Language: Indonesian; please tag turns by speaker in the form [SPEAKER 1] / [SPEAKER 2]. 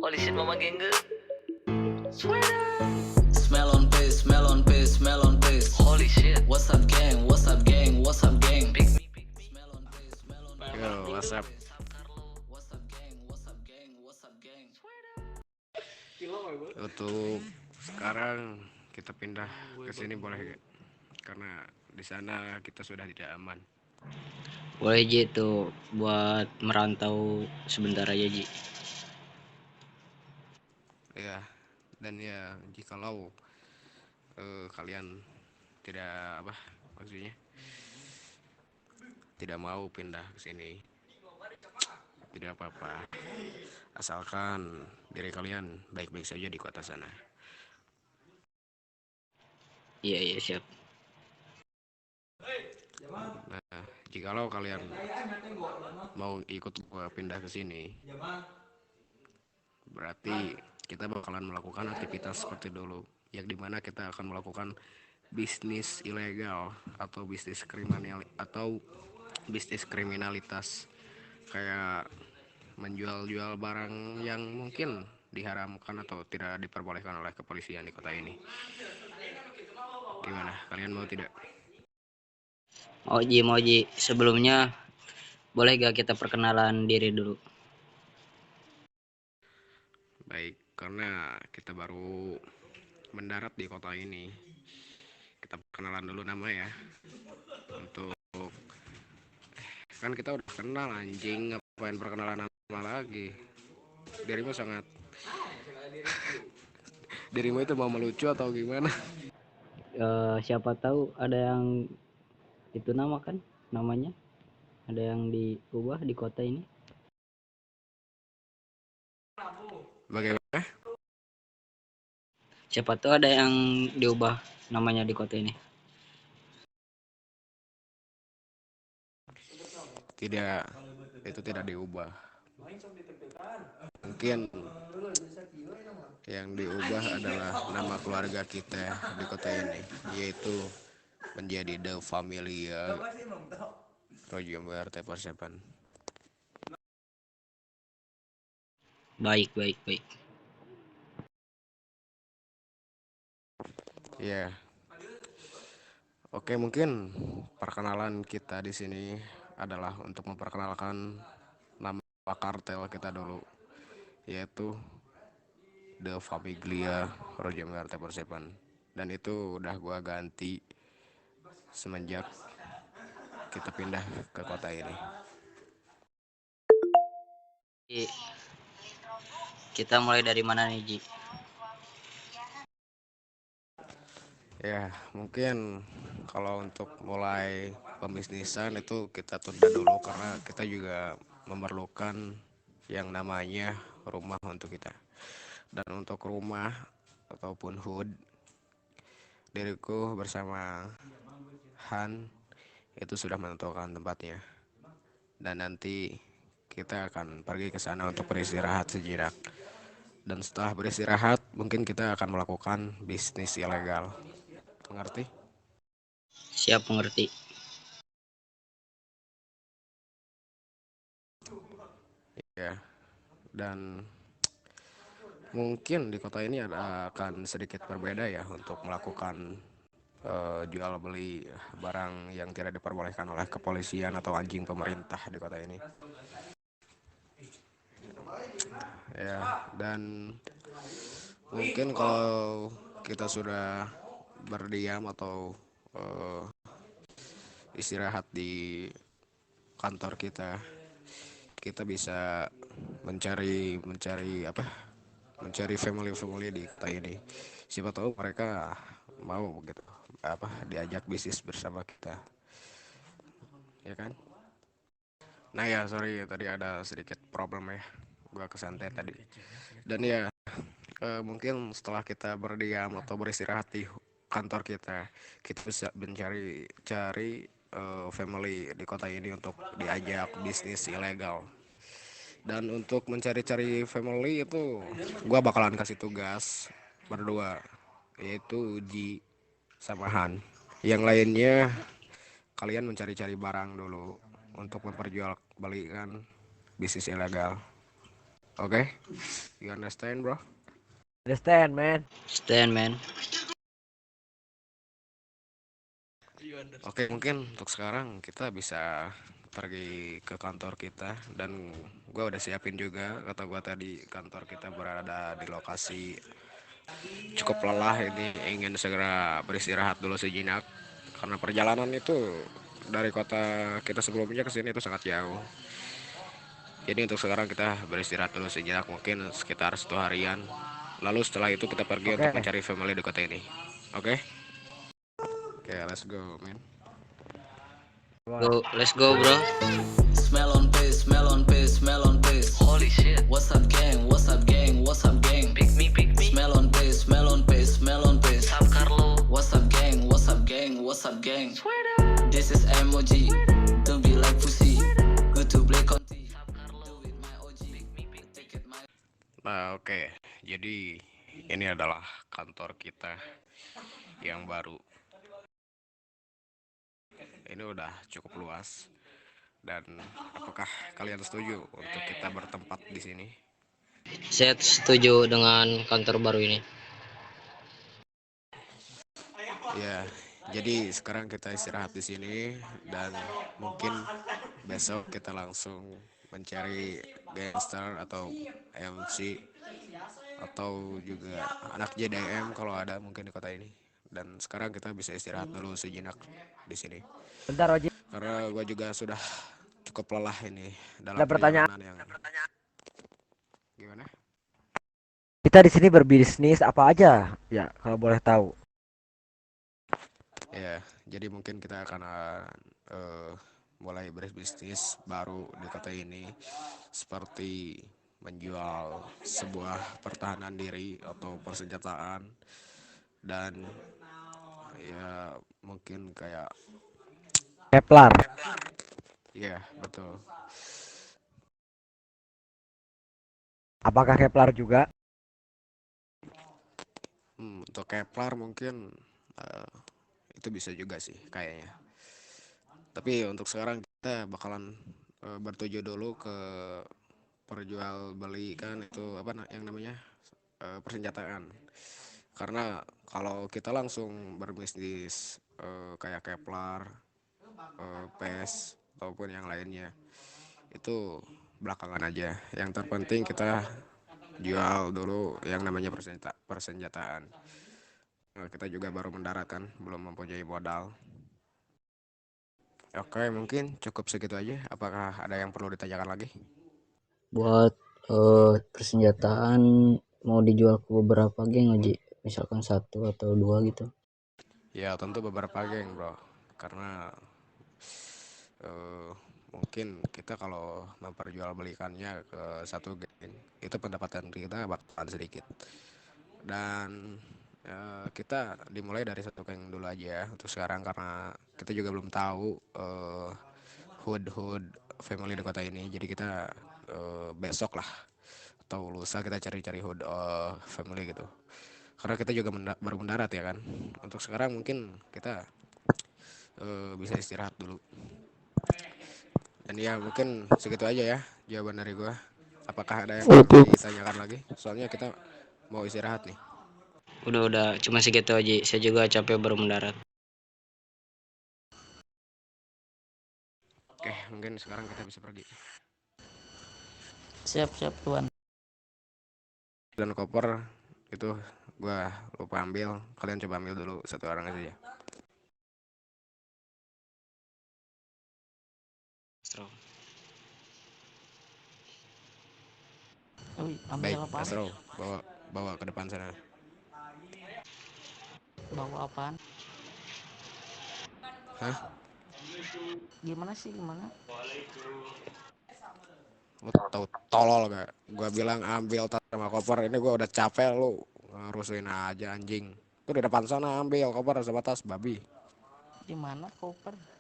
[SPEAKER 1] Holy shit, mama gengge.
[SPEAKER 2] Smell on pace, smell on pace, smell on pace.
[SPEAKER 1] Holy shit.
[SPEAKER 2] What's up, gang? What's up, gang? What's up, gang?
[SPEAKER 1] Pick me, pick me.
[SPEAKER 2] Smell on pace, smell on
[SPEAKER 3] Yo, what's up?
[SPEAKER 2] What's up, gang? What's up, gang? What's up, gang?
[SPEAKER 3] Untuk sekarang kita pindah ke sini boleh gak? Karena di sana kita sudah tidak aman.
[SPEAKER 4] Boleh Ji tuh buat merantau sebentar aja Ji.
[SPEAKER 3] Ya, dan ya jikalau kalian tidak maksudnya tidak mau pindah ke sini, tidak apa-apa. Asalkan diri kalian baik-baik saja di kota sana.
[SPEAKER 4] Iya siap.
[SPEAKER 3] Nah, jikalau kalian mau ikut gua pindah ke sini, berarti kita bakalan melakukan aktivitas seperti dulu, yang dimana kita akan melakukan bisnis ilegal atau bisnis kriminalitas, kayak menjual-jual barang yang mungkin diharamkan atau tidak diperbolehkan oleh kepolisian di kota ini. Gimana, kalian mau tidak?
[SPEAKER 4] Mau Ji, sebelumnya boleh gak kita perkenalan diri dulu?
[SPEAKER 3] Baik, karena kita baru mendarat di kota ini, kita perkenalan dulu nama ya. Untuk kan kita udah kenal anjing, ngapain perkenalan nama lagi? Dirimu itu mau melucu atau gimana?
[SPEAKER 4] Siapa tahu ada yang itu namanya ada yang diubah di kota ini.
[SPEAKER 3] Bagaimana?
[SPEAKER 4] Siapa tahu ada yang diubah namanya di kota ini.
[SPEAKER 3] Tidak, itu tidak diubah. Mungkin yang diubah adalah nama keluarga kita di kota ini, yaitu menjadi The Familia Roger RT Persepan.
[SPEAKER 4] Baik.
[SPEAKER 3] Ya, oke, mungkin perkenalan kita di sini adalah untuk memperkenalkan nama kartel kita dulu, yaitu The Famiglia Roger RT Persepan. Dan itu udah gua ganti semenjak kita pindah ke kota ini.
[SPEAKER 4] Ji, kita mulai dari mana nih Ji?
[SPEAKER 3] Ya, mungkin kalau untuk mulai pembisnisan itu kita tunda dulu, karena kita juga memerlukan yang namanya rumah untuk kita. Dan untuk rumah ataupun hood, diriku bersama Han itu sudah menentukan tempatnya. Dan nanti kita akan pergi ke sana untuk beristirahat sejenak. Dan setelah beristirahat, mungkin kita akan melakukan bisnis ilegal. Mengerti?
[SPEAKER 4] Siap, mengerti.
[SPEAKER 3] Ya, dan mungkin di kota ini akan sedikit berbeda ya untuk melakukan jual beli barang yang tidak diperbolehkan oleh kepolisian atau anjing pemerintah di kota ini. Ya, dan mungkin kalau kita sudah berdiam atau istirahat di kantor kita bisa mencari family di kota ini. Siapa tahu mereka mau gitu diajak bisnis bersama kita, ya kan? Nah ya, sorry tadi ada sedikit problem ya, gua kesantai tadi. Dan ya, mungkin setelah kita berdiam atau beristirahat di kantor kita bisa cari family di kota ini untuk diajak bisnis ilegal. Dan untuk mencari-cari family itu gua bakalan kasih tugas berdua, yaitu Ji sama Han. Yang lainnya kalian mencari-cari barang dulu untuk memperjualbelikan bisnis ilegal. Oke, you understand, bro?
[SPEAKER 1] Understand, man?
[SPEAKER 4] Stand man.
[SPEAKER 3] Oke, mungkin untuk sekarang kita bisa pergi ke kantor kita, dan gua udah siapin juga. Kata gua tadi kantor kita berada di lokasi cukup lelah, ini ingin segera beristirahat dulu sejenak karena perjalanan itu dari kota kita sebelumnya ke sini itu sangat jauh. Jadi untuk sekarang kita beristirahat dulu sejenak, mungkin sekitar 1 harian. Lalu setelah itu kita pergi untuk
[SPEAKER 1] Oke.
[SPEAKER 3] mencari family di kota ini. Oke? Oke, let's go, man.
[SPEAKER 4] Go, let's go, bro.
[SPEAKER 2] Smell on pace, smell on pace, smell on pace. Holy shit. What's up, gang? What's up, gang? What's up, gang? Pick me, pick me. Smell on pace, smell on pace, smell on pace. What's up, Carlo? What's up, gang? What's up, gang? What's up, gang? This is emoji. Don't be like pussy. Good to play Conti. Do it my OG. Pick me, pick ticket my.
[SPEAKER 3] Nah, oke. Jadi ini adalah kantor kita yang baru. Ini udah cukup luas. Dan apakah kalian setuju untuk kita bertempat di sini?
[SPEAKER 4] Saya setuju dengan kantor baru ini.
[SPEAKER 3] Ya, jadi sekarang kita istirahat di sini dan mungkin besok kita langsung mencari gangster atau MC atau juga anak JDM kalau ada mungkin di kota ini. Dan sekarang kita bisa istirahat dulu sejenak di sini.
[SPEAKER 1] Bentar, Oji.
[SPEAKER 3] Karena gue juga sudah cukup lelah ini dalam
[SPEAKER 1] Ada pertanyaan.
[SPEAKER 3] perjalanan yang gimana?
[SPEAKER 1] Kita di sini berbisnis apa aja? Ya, kalau boleh tahu.
[SPEAKER 3] Ya, jadi mungkin kita akan mulai berbisnis baru di kota ini, seperti menjual sebuah pertahanan diri atau persenjataan, dan ya mungkin kayak
[SPEAKER 1] Keplar.
[SPEAKER 3] ya betul.
[SPEAKER 1] Apakah Keplar juga?
[SPEAKER 3] Untuk Kepler mungkin eh, itu bisa juga sih kayaknya. Tapi untuk sekarang kita bakalan bertuju dulu ke perjualbelikan itu apa yang namanya persenjataan. Karena kalau kita langsung berbisnis kayak Kepler, PES ataupun yang lainnya itu belakangan aja. Yang terpenting kita jual dulu yang namanya persenjataan. Kita juga baru mendarat kan, belum mempunyai modal. Oke, mungkin cukup segitu aja. Apakah ada yang perlu ditanyakan lagi?
[SPEAKER 4] Buat persenjataan mau dijual ke beberapa geng aja, misalkan 1 atau 2 gitu.
[SPEAKER 3] Ya tentu beberapa geng, bro. Karena mungkin kita kalau memperjualbelikannya ke satu geng itu pendapatan kita bakalan sedikit. Dan kita dimulai dari satu geng dulu aja untuk sekarang, karena kita juga belum tahu hood family di kota ini. Jadi kita besok lah atau lusa kita cari-cari hood family gitu, karena kita juga baru mendarat ya kan. Untuk sekarang mungkin kita bisa istirahat dulu. Dan ya mungkin segitu aja ya jawaban dari gua. Apakah ada yang perlu ditanyakan lagi? Soalnya kita mau istirahat nih.
[SPEAKER 4] Udah, cuma segitu aja. Saya juga capek baru mendarat.
[SPEAKER 3] Oke, mungkin sekarang kita bisa pergi.
[SPEAKER 5] Siap-siap tuan.
[SPEAKER 3] Dan koper itu gua lupa ambil. Kalian coba ambil dulu satu orang aja ya.
[SPEAKER 5] Wih,
[SPEAKER 3] Baik,
[SPEAKER 5] ambil apa?
[SPEAKER 3] Astro, bawa ke depan sana.
[SPEAKER 5] Bawa apaan?
[SPEAKER 3] Hah?
[SPEAKER 5] Gimana sih gimana?
[SPEAKER 3] Lu tahu tolol gak? Gua bilang ambil tas sama koper. Ini gua udah capek, lu ngurusin aja anjing. Tuh di depan sana ambil koper sama tas, babi.
[SPEAKER 5] Di mana koper?